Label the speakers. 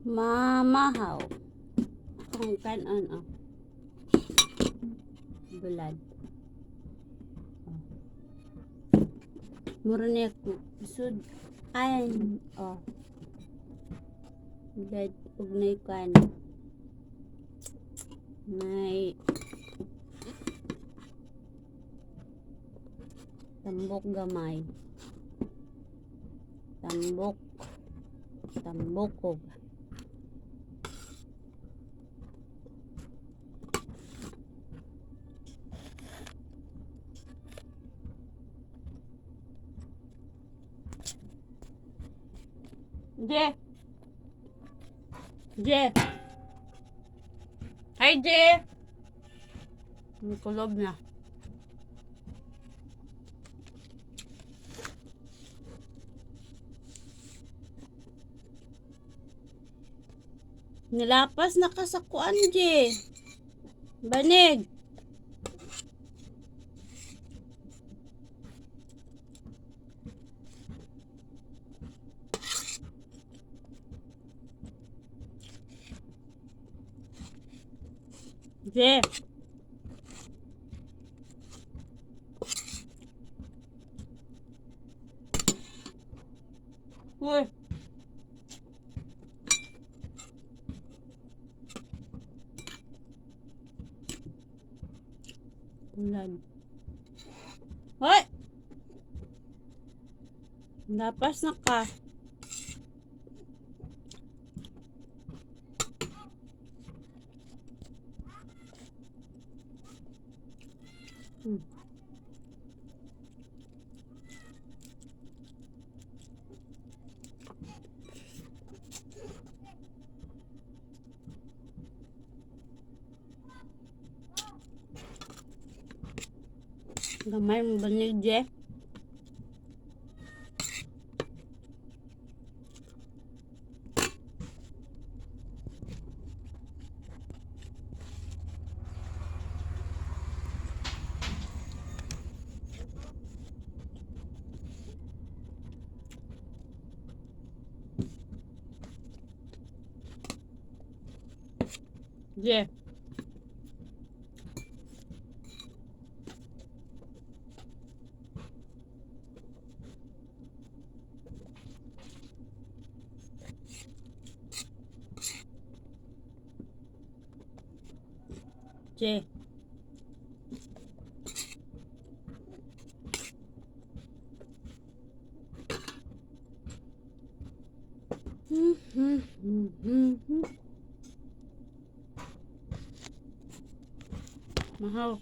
Speaker 1: Mamahaw. Kung kanon, oh. Bulad. Oh. Mura niya sud. Ayan, oh. Bulad. Ugnay kan. May tambok gamay. Tambok. Je. Hi, Je. Ang kulob na. Nilapas na kasakuan, Je. Banig. Je. Uy. Ulan. Hoy! Lapas na ka. Gamay mo banig, Je. Je. Je. Mahaw.